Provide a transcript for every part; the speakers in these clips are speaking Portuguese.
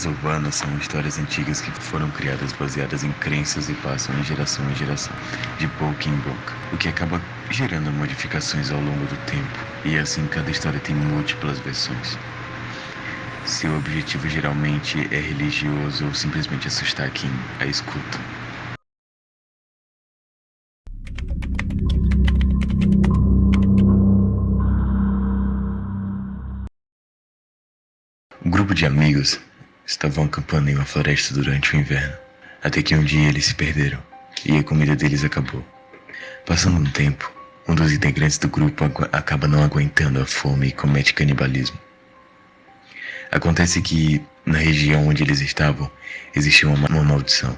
Lendas urbanas são histórias antigas que foram criadas baseadas em crenças e passam de geração em geração, de boca em boca, o que acaba gerando modificações ao longo do tempo, e assim cada história tem múltiplas versões. Seu objetivo geralmente é religioso ou simplesmente assustar quem a escuta. Um grupo de amigos estavam acampando em uma floresta durante o inverno, até que um dia eles se perderam e a comida deles acabou. Passando um tempo, um dos integrantes do grupo acaba não aguentando a fome e comete canibalismo. Acontece que, na região onde eles estavam, existia uma maldição,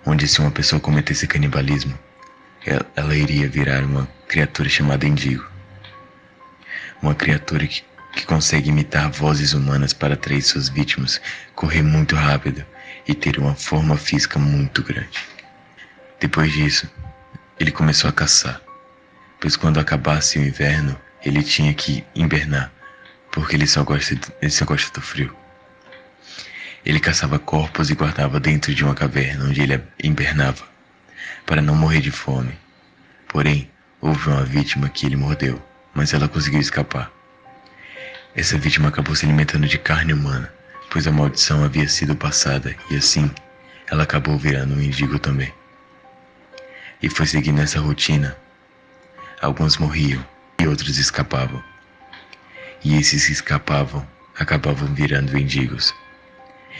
onde se uma pessoa cometesse canibalismo, ela iria virar uma criatura chamada Indigo. Uma criatura que consegue imitar vozes humanas para atrair suas vítimas, correr muito rápido e ter uma forma física muito grande. Depois disso, ele começou a caçar, pois quando acabasse o inverno, ele tinha que hibernar, porque ele só gosta do frio. Ele caçava corpos e guardava dentro de uma caverna onde ele hibernava, para não morrer de fome. Porém, houve uma vítima que ele mordeu, mas ela conseguiu escapar. Essa vítima acabou se alimentando de carne humana, pois a maldição havia sido passada e assim, ela acabou virando um indigo também. E foi seguindo essa rotina. Alguns morriam e outros escapavam. E esses que escapavam acabavam virando indigos.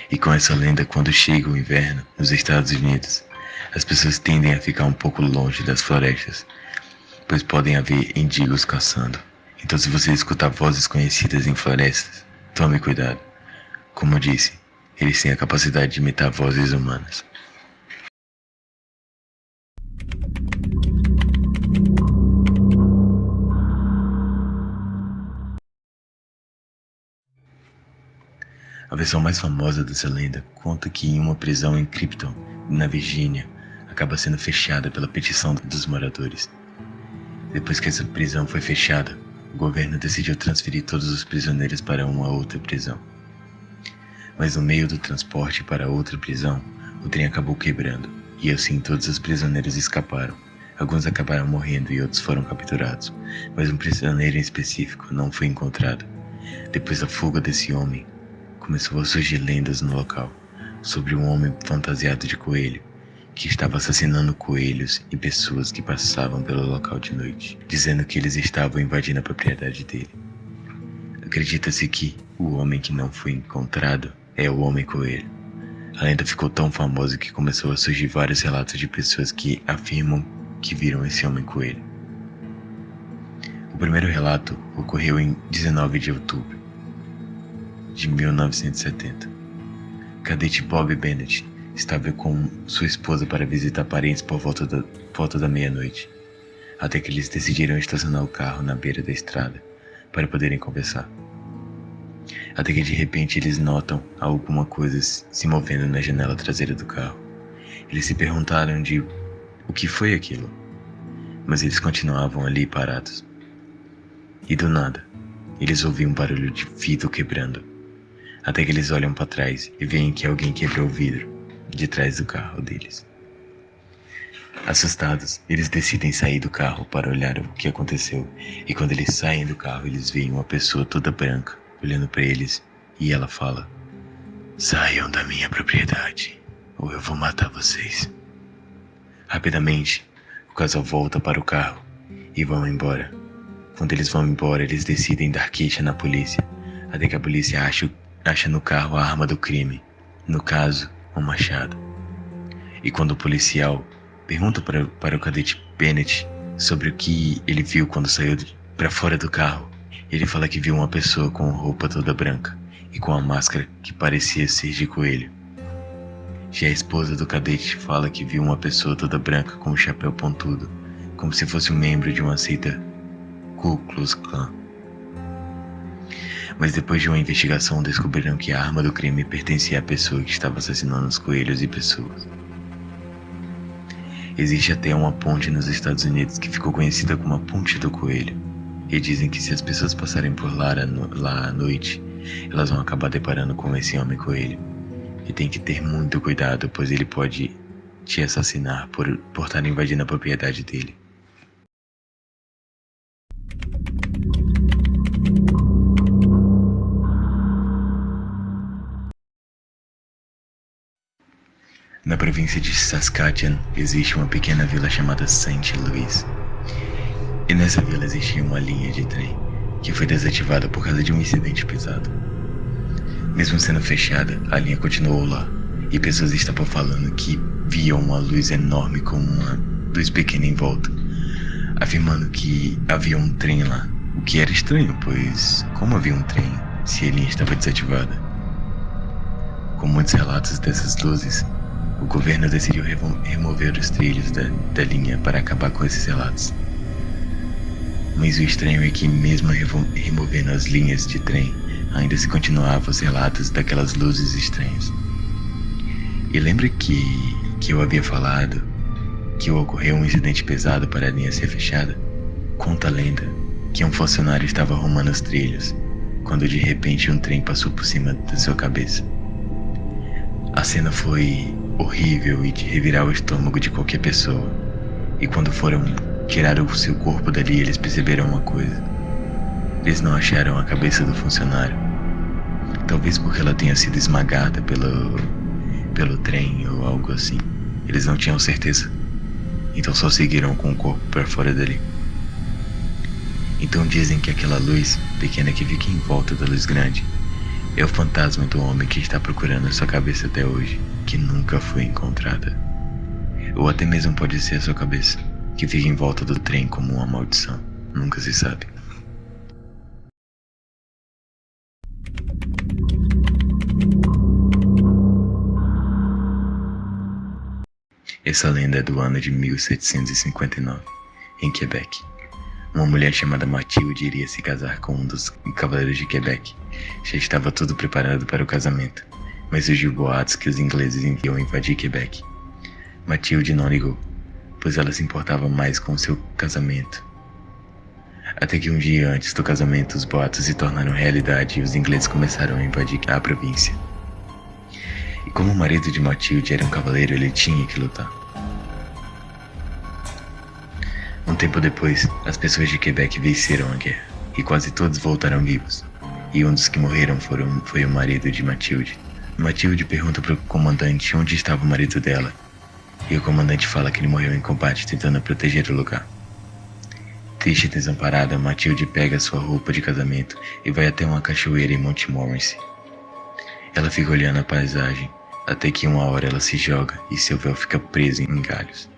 E com essa lenda, quando chega o inverno nos Estados Unidos, as pessoas tendem a ficar um pouco longe das florestas, pois podem haver indigos caçando. Então, se você escutar vozes conhecidas em florestas, tome cuidado. Como eu disse, eles têm a capacidade de imitar vozes humanas. A versão mais famosa dessa lenda conta que em uma prisão em Krypton, na Virgínia, acaba sendo fechada pela petição dos moradores. Depois que essa prisão foi fechada, o governo decidiu transferir todos os prisioneiros para uma outra prisão. Mas no meio do transporte para outra prisão, o trem acabou quebrando, e assim todos os prisioneiros escaparam. Alguns acabaram morrendo e outros foram capturados, mas um prisioneiro em específico não foi encontrado. Depois da fuga desse homem, começou a surgir lendas no local, sobre um homem fantasiado de coelho, que estava assassinando coelhos e pessoas que passavam pelo local de noite, dizendo que eles estavam invadindo a propriedade dele. Acredita-se que o homem que não foi encontrado é o Homem-Coelho. A lenda ficou tão famosa que começou a surgir vários relatos de pessoas que afirmam que viram esse Homem-Coelho. O primeiro relato ocorreu em 19 de outubro de 1970. Cadete Bob Bennett estava com sua esposa para visitar parentes por volta da meia-noite, até que eles decidiram estacionar o carro na beira da estrada para poderem conversar. Até que de repente eles notam alguma coisa se movendo na janela traseira do carro. Eles se perguntaram de o que foi aquilo, mas eles continuavam ali parados. E do nada, eles ouviam um barulho de vidro quebrando, até que eles olham para trás e veem que alguém quebrou o vidro de trás do carro deles. Assustados, eles decidem sair do carro para olhar o que aconteceu, e quando eles saem do carro, eles veem uma pessoa toda branca olhando para eles, e ela fala: "Saiam da minha propriedade, ou eu vou matar vocês." Rapidamente, o casal volta para o carro e vão embora. Quando eles vão embora, eles decidem dar queixa na polícia, até que a polícia acha no carro a arma do crime, no caso, um machado. E quando o policial pergunta para o cadete Bennett sobre o que ele viu quando saiu para fora do carro, ele fala que viu uma pessoa com roupa toda branca e com a máscara que parecia ser de coelho. Já a esposa do cadete fala que viu uma pessoa toda branca com um chapéu pontudo, como se fosse um membro de uma seita Ku Klux Klan. Mas depois de uma investigação descobriram que a arma do crime pertencia à pessoa que estava assassinando os coelhos e pessoas. Existe até uma ponte nos Estados Unidos que ficou conhecida como a Ponte do Coelho, e dizem que se as pessoas passarem por lá à noite, elas vão acabar deparando com esse Homem-Coelho, E tem que ter muito cuidado, pois ele pode te assassinar por estar invadindo a propriedade dele. Na província de Saskatchewan existe uma pequena vila chamada St. Louis. E nessa vila existia uma linha de trem que foi desativada por causa de um incidente pesado. Mesmo sendo fechada, a linha continuou lá, e pessoas estavam falando que viam uma luz enorme com uma luz pequena em volta, afirmando que havia um trem lá, o que era estranho, pois como havia um trem se a linha estava desativada? Com muitos relatos dessas luzes, o governo decidiu remover os trilhos da linha para acabar com esses relatos. Mas o estranho é que mesmo removendo as linhas de trem, ainda se continuavam os relatos daquelas luzes estranhas. E lembra que eu havia falado que ocorreu um incidente pesado para a linha ser fechada? Conta a lenda que um funcionário estava arrumando os trilhos, quando de repente um trem passou por cima da sua cabeça. A cena foi horrível e de revirar o estômago de qualquer pessoa. E quando foram tirar o seu corpo dali, eles perceberam uma coisa. Eles não acharam a cabeça do funcionário. Talvez porque ela tenha sido esmagada pelo trem ou algo assim. Eles não tinham certeza. Então só seguiram com o corpo para fora dali. Então dizem que aquela luz pequena que fica em volta da luz grande é o fantasma do homem que está procurando a sua cabeça até hoje, que nunca foi encontrada. Ou até mesmo pode ser a sua cabeça, que fica em volta do trem como uma maldição. Nunca se sabe. Essa lenda é do ano de 1759, em Quebec. Uma mulher chamada Mathilde iria se casar com um dos cavaleiros de Quebec. Já estava tudo preparado para o casamento, mas surgiu boatos que os ingleses iam invadir Quebec. Mathilde não ligou, pois ela se importava mais com o seu casamento. Até que um dia antes do casamento, os boatos se tornaram realidade e os ingleses começaram a invadir a província. E como o marido de Mathilde era um cavaleiro, ele tinha que lutar. Um tempo depois, as pessoas de Quebec venceram a guerra, e quase todos voltaram vivos. E um dos que morreram foi o marido de Mathilde. Mathilde pergunta para o comandante onde estava o marido dela, e o comandante fala que ele morreu em combate tentando proteger o lugar. Triste e desamparada, Mathilde pega sua roupa de casamento e vai até uma cachoeira em Montmorency. Ela fica olhando a paisagem, até que uma hora ela se joga e seu véu fica preso em galhos.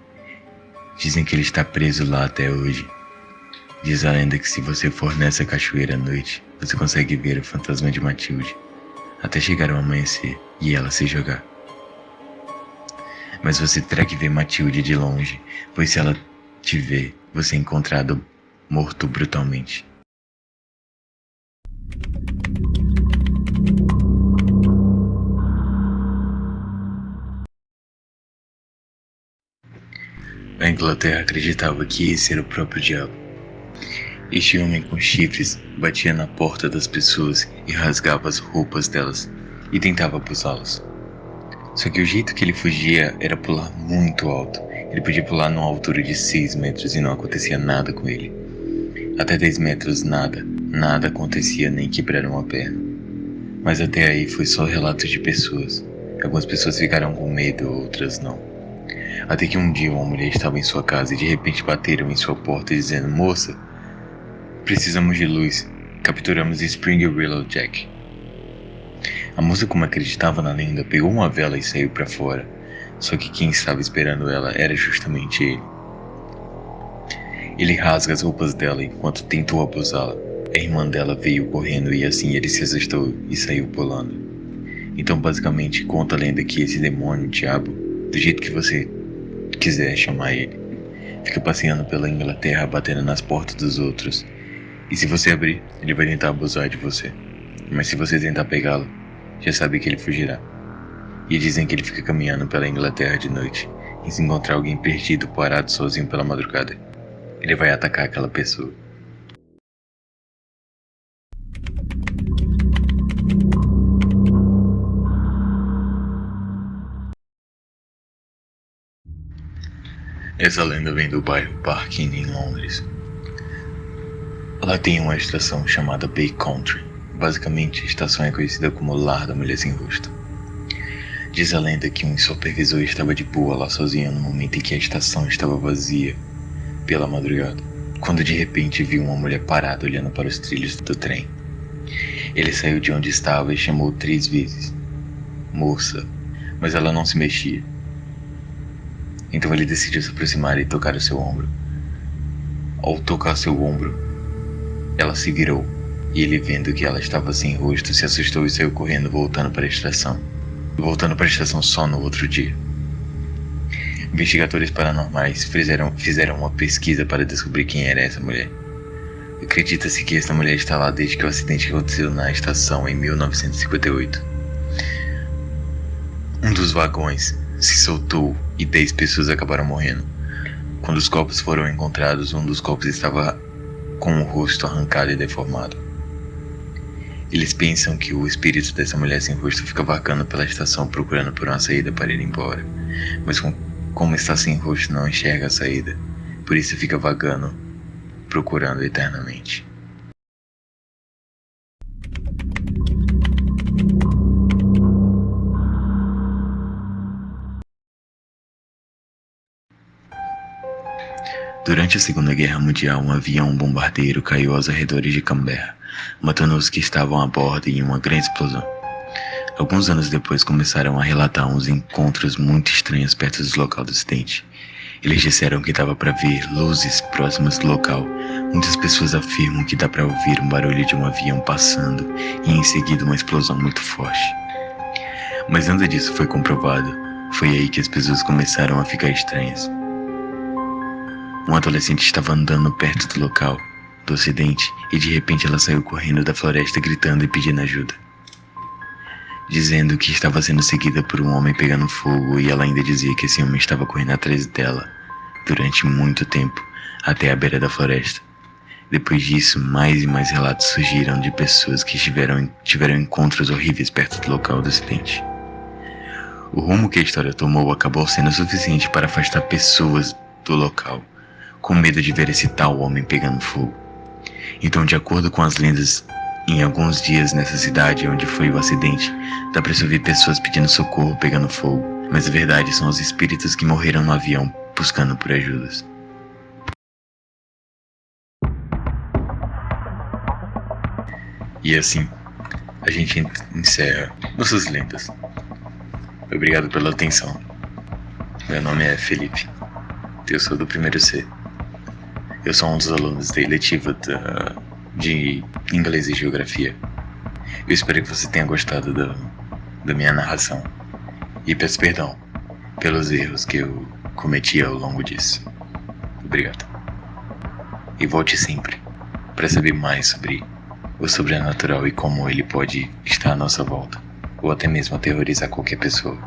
Dizem que ele está preso lá até hoje. Diz a lenda que se você for nessa cachoeira à noite, você consegue ver o fantasma de Mathilde, até chegar ao amanhecer e ela se jogar. Mas você terá que ver Mathilde de longe, pois se ela te ver, você é encontrado morto brutalmente. A Inglaterra acreditava que esse era o próprio diabo. Este homem com chifres batia na porta das pessoas e rasgava as roupas delas e tentava abusá-las. Só que o jeito que ele fugia era pular muito alto. Ele podia pular numa altura de 6 metros e não acontecia nada com ele. Até 10 metros nada acontecia, nem quebraram uma perna. Mas até aí foi só relatos de pessoas. Algumas pessoas ficaram com medo, outras não. Até que um dia uma mulher estava em sua casa e de repente bateram em sua porta dizendo: "Moça, precisamos de luz. Capturamos Spring Willow Jack." A moça, como acreditava na lenda, pegou uma vela e saiu para fora. Só que quem estava esperando ela era justamente ele. Ele rasga as roupas dela enquanto tentou abusá-la. A irmã dela veio correndo e assim ele se assustou e saiu pulando. Então basicamente conta a lenda que esse demônio, diabo, do jeito que você quiser chamar ele, fica passeando pela Inglaterra batendo nas portas dos outros. E se você abrir, ele vai tentar abusar de você. Mas se você tentar pegá-lo, já sabe que ele fugirá. E dizem que ele fica caminhando pela Inglaterra de noite, e se encontrar alguém perdido, parado sozinho pela madrugada, ele vai atacar aquela pessoa. Essa lenda vem do bairro Barking, em Londres. Lá tem uma estação chamada Bay Country. Basicamente, a estação é conhecida como Lar da Mulher Sem Rosto. Diz a lenda que um supervisor estava de boa lá sozinho no momento em que a estação estava vazia pela madrugada, quando de repente viu uma mulher parada olhando para os trilhos do trem. Ele saiu de onde estava e chamou 3 vezes: "Moça", mas ela não se mexia. Então ele decidiu se aproximar e tocar o seu ombro. Ao tocar seu ombro, ela se virou, e ele, vendo que ela estava sem rosto, se assustou e saiu correndo, voltando para a estação só no outro dia. Investigadores paranormais fizeram uma pesquisa para descobrir quem era essa mulher. Acredita-se que essa mulher está lá desde que o acidente aconteceu na estação em 1958. Um dos vagões se soltou e 10 pessoas acabaram morrendo. Quando os corpos foram encontrados, um dos corpos estava com o rosto arrancado e deformado. Eles pensam que o espírito dessa mulher sem rosto fica vagando pela estação procurando por uma saída para ir embora, mas como está sem rosto não enxerga a saída, por isso fica vagando, procurando eternamente. Durante a Segunda Guerra Mundial, um avião bombardeiro caiu aos arredores de Canberra, matando os que estavam a bordo em uma grande explosão. Alguns anos depois começaram a relatar uns encontros muito estranhos perto do local do acidente. Eles disseram que dava para ver luzes próximas do local. Muitas pessoas afirmam que dá para ouvir um barulho de um avião passando e em seguida uma explosão muito forte. Mas nada disso foi comprovado. Foi aí que as pessoas começaram a ficar estranhas. Um adolescente estava andando perto do local do acidente e de repente ela saiu correndo da floresta gritando e pedindo ajuda, dizendo que estava sendo seguida por um homem pegando fogo, e ela ainda dizia que esse homem estava correndo atrás dela durante muito tempo até a beira da floresta. Depois disso, mais e mais relatos surgiram de pessoas que tiveram encontros horríveis perto do local do acidente. O rumo que a história tomou acabou sendo suficiente para afastar pessoas do local, com medo de ver esse tal homem pegando fogo. Então, de acordo com as lendas, em alguns dias nessa cidade onde foi o acidente, dá pra se ouvir pessoas pedindo socorro pegando fogo, mas a verdade são os espíritos que morreram no avião buscando por ajudas. E assim, a gente encerra nossas lendas. Obrigado pela atenção. Meu nome é Felipe. Eu sou do primeiro C. Eu sou um dos alunos da eletiva de Inglês e Geografia. Eu espero que você tenha gostado da minha narração. E peço perdão pelos erros que eu cometi ao longo disso. Obrigado. E volte sempre para saber mais sobre o sobrenatural e como ele pode estar à nossa volta, ou até mesmo aterrorizar qualquer pessoa.